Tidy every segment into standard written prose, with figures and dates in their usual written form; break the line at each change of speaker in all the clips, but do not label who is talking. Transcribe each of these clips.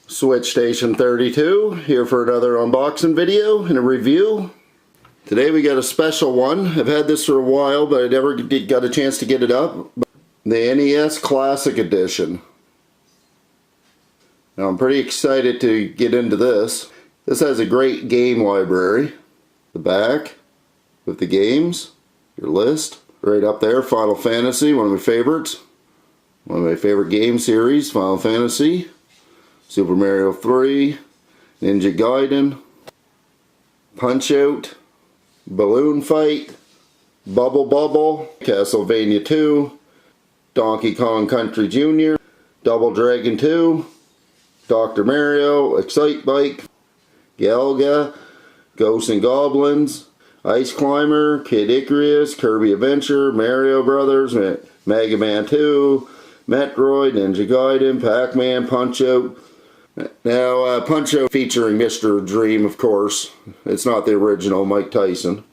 Switch Station 32 here for another unboxing video and a review. Today we got a special one. I've had this for a while, but I never got a chance to get it up. The NES Classic Edition. Now I'm pretty excited to get into this. This has a great game library. The back with the games, your list. Right up there, Final Fantasy, one of my favorites. One of my favorite game series, Final Fantasy. Super Mario 3, Ninja Gaiden, Punch-Out, Balloon Fight, Bubble Bobble, Castlevania 2, Donkey Kong Country Jr., Double Dragon 2, Dr. Mario, Excitebike, Galaga, Ghosts and Goblins, Ice Climber, Kid Icarus, Kirby Adventure, Mario Brothers, Mega Man 2, Metroid, Ninja Gaiden, Pac-Man, Punch-Out. Now, Punch-Out featuring Mr. Dream, of course. It's not the original Mike Tyson.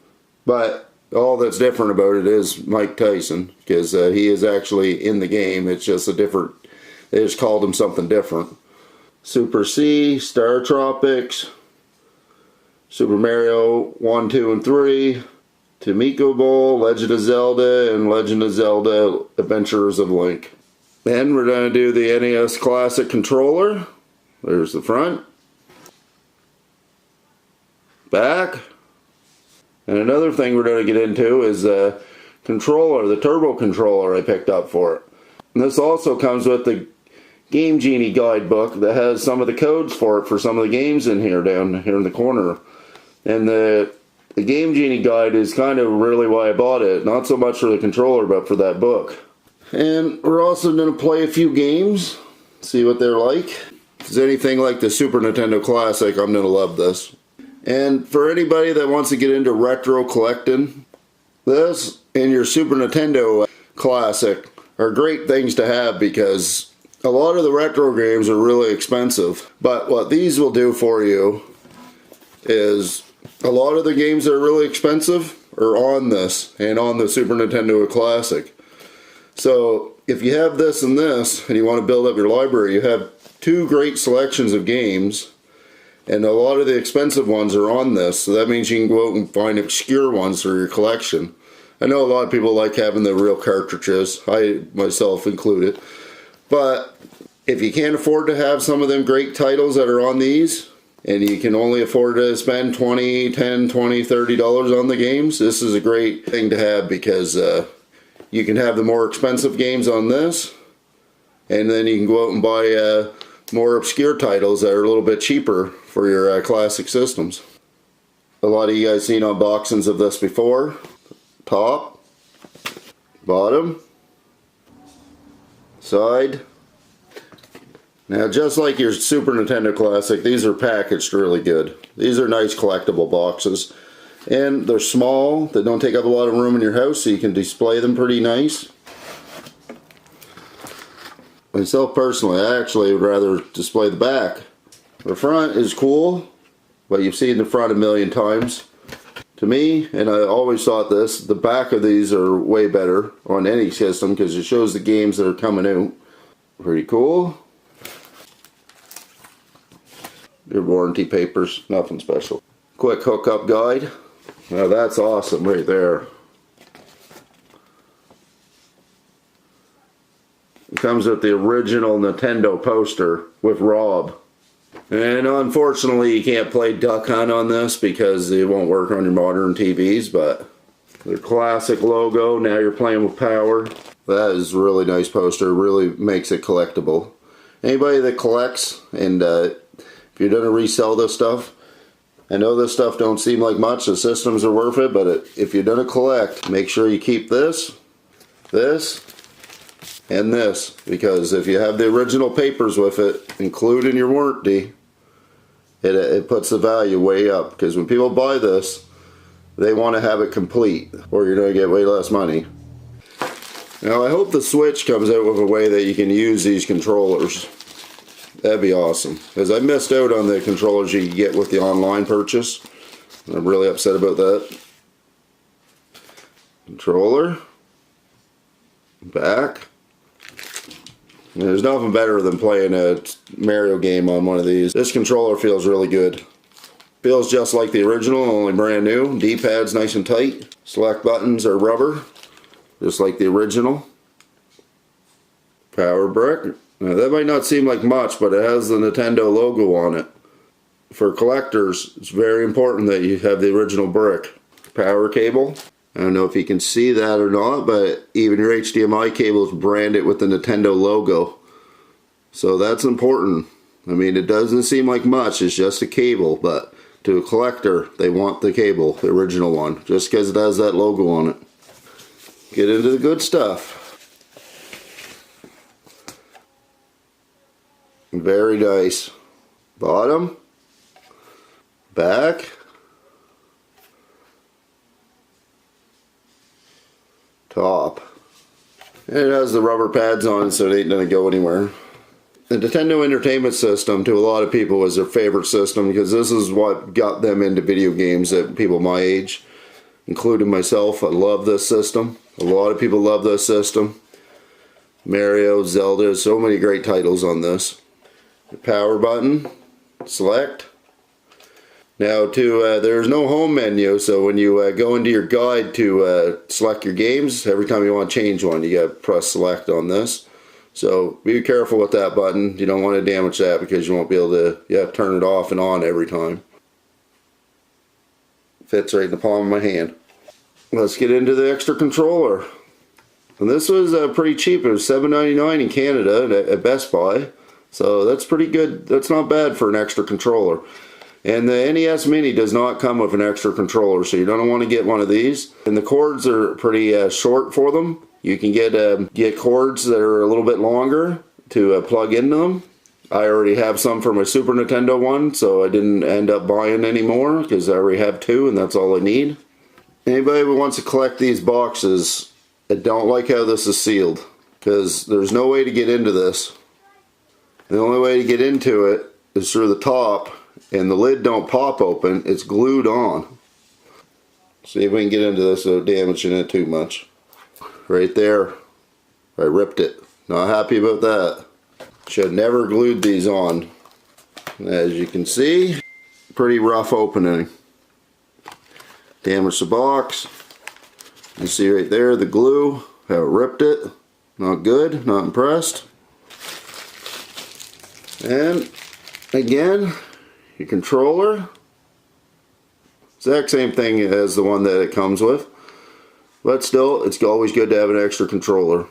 But all that's different about it is Mike Tyson, because he is actually in the game. It's just a different, they just called him something different. Super C, Star Tropics, Super Mario 1, 2, and 3, Tamiko Bowl, Legend of Zelda, and Legend of Zelda Adventures of Link. Then we're going to do the NES Classic controller. There's the front, back, and another thing we're going to get into is the controller, the turbo controller I picked up for it. And this also comes with the Game Genie guidebook that has some of the codes for it for some of the games in here, down here in the corner. And the Game Genie guide is kind of really why I bought it, not so much for the controller but for that book. And we're also going to play a few games, see what they're like. If it's anything like the Super Nintendo Classic, I'm going to love this. And for anybody that wants to get into retro collecting, this and your Super Nintendo Classic are great things to have because a lot of the retro games are really expensive. But what these will do for you is a lot of the games that are really expensive are on this and on the Super Nintendo Classic. So if you have this and this and you want to build up your library, you have two great selections of games, and a lot of the expensive ones are on this, so that means you can go out and find obscure ones for your collection. I know a lot of people like having the real cartridges, I myself included, but if you can't afford to have some of them great titles that are on these, and you can only afford to spend $10, $20, $30 on the games, this is a great thing to have because you can have the more expensive games on this, and then you can go out and buy more obscure titles that are a little bit cheaper for your classic systems. A lot of you guys seen unboxings of this before. Top, bottom, side. Now just like your Super Nintendo Classic, these are packaged really good. These are nice collectible boxes. And they're small, they don't take up a lot of room in your house, so you can display them pretty nice. Myself personally, I actually would rather display the back. The front is cool, but you've seen the front a million times. To me, and I always thought this, the back of these are way better on any system because it shows the games that are coming out. Pretty cool. Your warranty papers, nothing special. Quick hookup guide. Now that's awesome right there. It comes with the original Nintendo poster with Rob. And unfortunately you can't play Duck Hunt on this because it won't work on your modern TVs, but the classic logo, now you're playing with power. That is a really nice poster, really makes it collectible. Anybody that collects, and if you're going to resell this stuff, I know this stuff don't seem like much, the systems are worth it, but if you're going to collect, make sure you keep this, and this, because if you have the original papers with it, including your warranty, it puts the value way up, because when people buy this, they want to have it complete, or you're going to get way less money. Now I hope the Switch comes out with a way that you can use these controllers. That'd be awesome, because I missed out on the controllers you get with the online purchase. I'm really upset about that. Controller, back, There's nothing better than playing a Mario game on one of these. This controller feels really good. Feels just like the original, only brand new. D-pad's nice and tight. Select buttons are rubber, just like the original. Power brick. Now that might not seem like much, but it has the Nintendo logo on it. For collectors, it's very important that you have the original brick. Power cable. I don't know if you can see that or not, but even your HDMI cable is branded with the Nintendo logo. So that's important. I mean, it doesn't seem like much, it's just a cable, but to a collector, they want the cable, the original one, just because it has that logo on it. Get into the good stuff. Very nice. Bottom, back, top. And it has the rubber pads on it, so it ain't gonna go anywhere. The Nintendo Entertainment System, to a lot of people, was their favorite system because this is what got them into video games, that people my age, including myself. I love this system. A lot of people love this system. Mario, Zelda, so many great titles on this. The power button, select. Now there's no home menu, so when you go into your guide to select your games, every time you want to change one, you got to press select on this. So be careful with that button. You don't want to damage that because you won't be able to turn it off and on every time. Fits right in the palm of my hand. Let's get into the extra controller. And this was pretty cheap. It was $7.99 in Canada at Best Buy. So that's pretty good. That's not bad for an extra controller. And the NES Mini does not come with an extra controller, so you don't want to get one of these. And the cords are pretty short for them. You can get cords that are a little bit longer to plug into them. I already have some for my Super Nintendo one, so I didn't end up buying any more because I already have two and that's all I need. Anybody who wants to collect these boxes, I don't like how this is sealed because there's no way to get into this. The only way to get into it is through the top, and the lid don't pop open, it's glued on. See if we can get into this without damaging it too much. Right there, I ripped it. Not happy about that. Should have never glued these on. As you can see, pretty rough opening. Damaged the box. You see right there the glue, how it ripped it. Not good, not impressed. And again, your controller. Exact same thing as the one that it comes with. But still, it's always good to have an extra controller.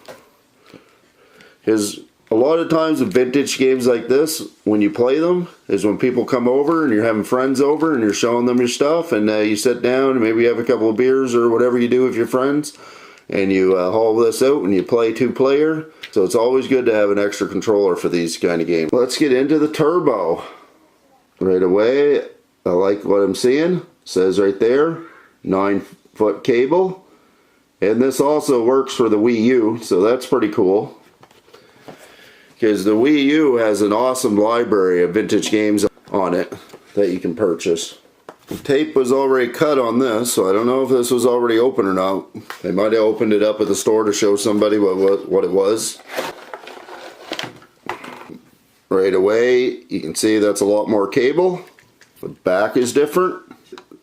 Because a lot of times in vintage games like this, when you play them, is when people come over and you're having friends over and you're showing them your stuff, and you sit down and maybe you have a couple of beers or whatever you do with your friends, and you haul this out and you play two-player. So it's always good to have an extra controller for these kind of games. Let's get into the turbo. Right away, I like what I'm seeing. It says right there, 9-foot cable. And this also works for the Wii U, so that's pretty cool. Because the Wii U has an awesome library of vintage games on it that you can purchase. The tape was already cut on this, so I don't know if this was already open or not. They might have opened it up at the store to show somebody what it was. Right away, you can see that's a lot more cable. The back is different.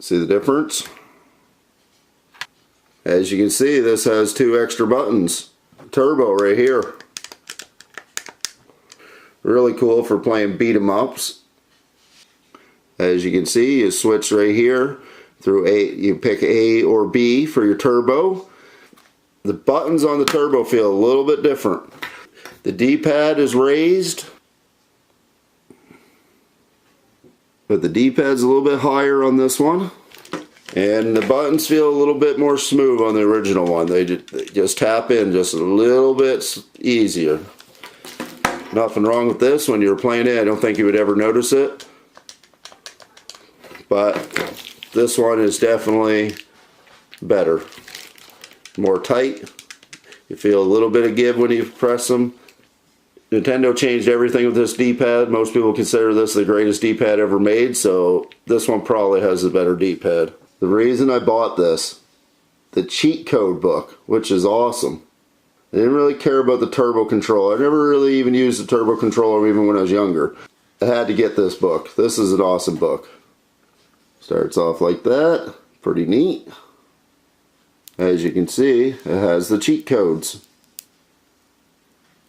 See the difference? As you can see, this has two extra buttons. Turbo right here. Really cool for playing beat 'em ups. As you can see, you switch right here through A. You pick A or B for your turbo. The buttons on the turbo feel a little bit different. The D-pad is raised, but the D-pad's a little bit higher on this one. And the buttons feel a little bit more smooth on the original one. They just tap in just a little bit easier. Nothing wrong with this. When you were playing it, I don't think you would ever notice it. But this one is definitely better. More tight. You feel a little bit of give when you press them. Nintendo changed everything with this D-pad. Most people consider this the greatest D-pad ever made, so this one probably has a better D-pad. The reason I bought this, the cheat code book, which is awesome. I didn't really care about the turbo controller. I never really even used the turbo controller even when I was younger. I had to get this book. This is an awesome book. Starts off like that. Pretty neat. As you can see, it has the cheat codes.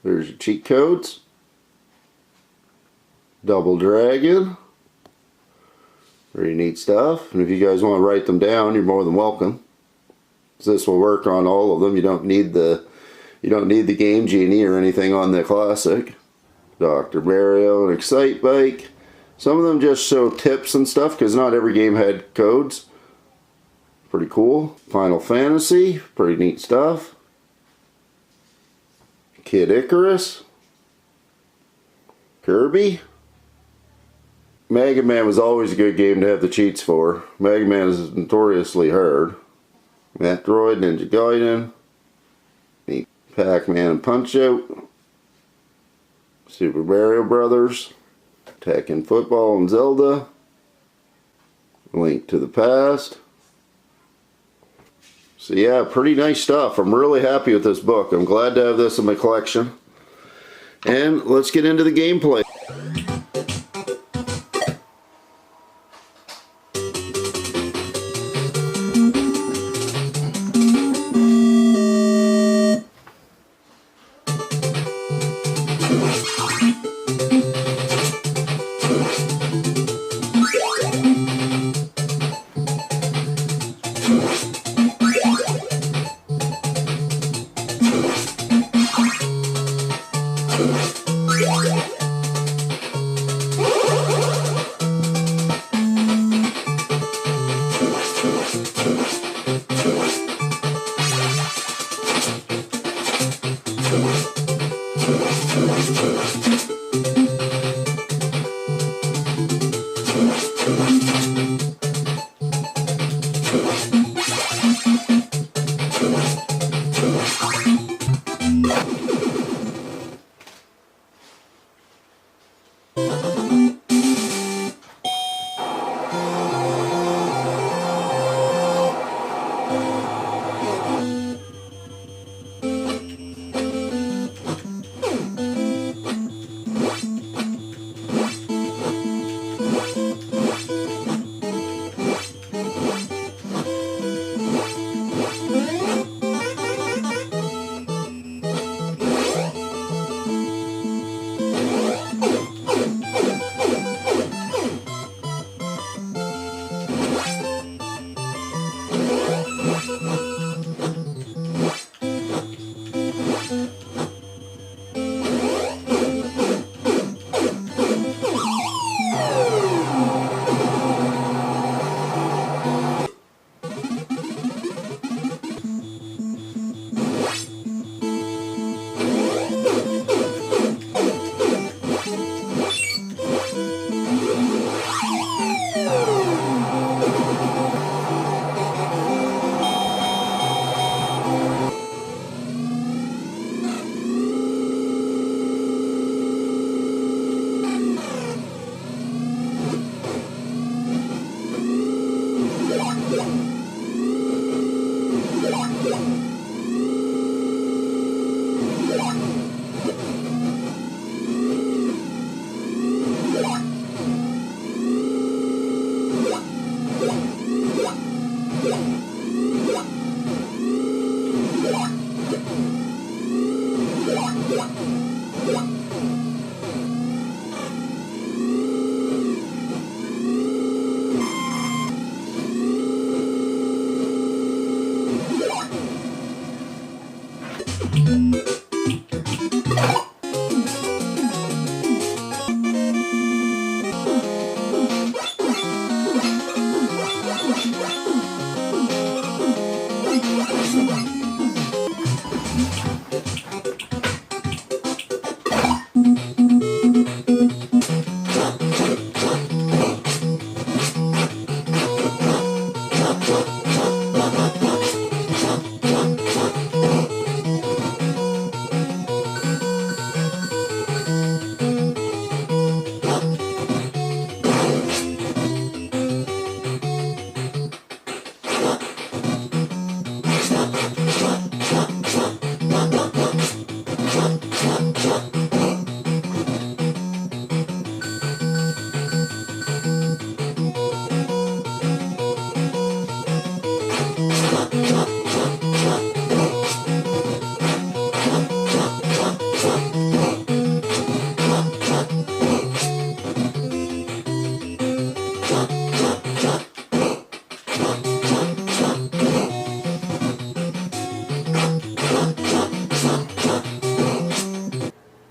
There's your cheat codes. Double Dragon. Pretty neat stuff. And if you guys want to write them down, you're more than welcome. This will work on all of them. You don't need the Game Genie or anything on the Classic. Dr. Mario and Excite Bike. Some of them just show tips and stuff because not every game had codes. Pretty cool. Final Fantasy. Pretty neat stuff. Kid Icarus. Kirby. Mega Man was always a good game to have the cheats for. Mega Man is notoriously hard. Metroid, Ninja Gaiden. Pac-Man and Punch-Out. Super Mario Brothers. Tekken Football and Zelda. Link to the Past. So yeah, pretty nice stuff. I'm really happy with this book. I'm glad to have this in my collection. And let's get into the gameplay.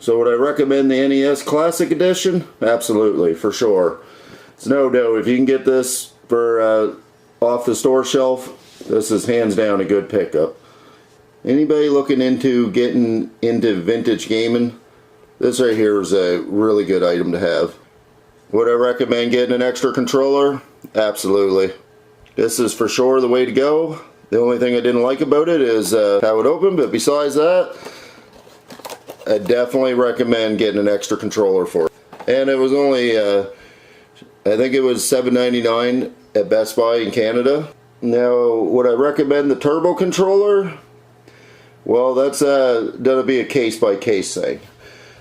So would I recommend the NES Classic Edition? Absolutely, for sure. It's no doubt. If you can get this for off the store shelf, this is hands down a good pickup. Anybody looking into getting into vintage gaming, this right here is a really good item to have. Would I recommend getting an extra controller? Absolutely. This is for sure the way to go. The only thing I didn't like about it is how it opened, but besides that, I definitely recommend getting an extra controller for it. And it was only, I think it was $7.99 at Best Buy in Canada. Now, would I recommend the turbo controller? Well, that's gonna be a case-by-case thing.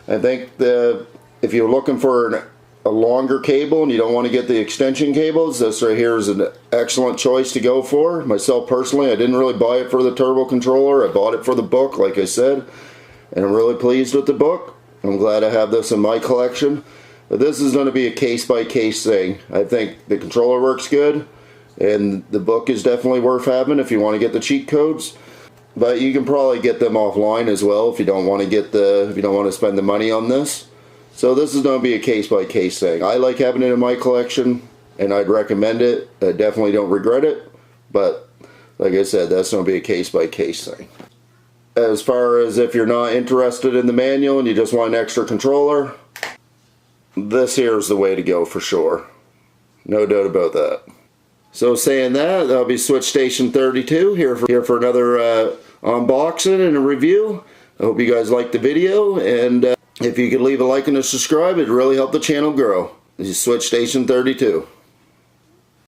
I think that if you're looking for a longer cable and you don't want to get the extension cables, this right here is an excellent choice to go for. Myself personally, I didn't really buy it for the turbo controller. I bought it for the book, like I said, and I'm really pleased with the book. I'm glad I have this in my collection. But this is going to be a case-by-case thing. I think the controller works good, and the book is definitely worth having if you want to get the cheat codes. But you can probably get them offline as well if you don't want to spend the money on this. So this is going to be a case-by-case thing. I like having it in my collection, and I'd recommend it. I definitely don't regret it, but like I said, that's going to be a case-by-case thing. As far as if you're not interested in the manual and you just want an extra controller, this here is the way to go for sure. No doubt about that. So saying that, that'll be Switch Station 32 here for another unboxing and a review. I hope you guys liked the video, and if you could leave a like and a subscribe, it'd really help the channel grow. This is Switch Station 32.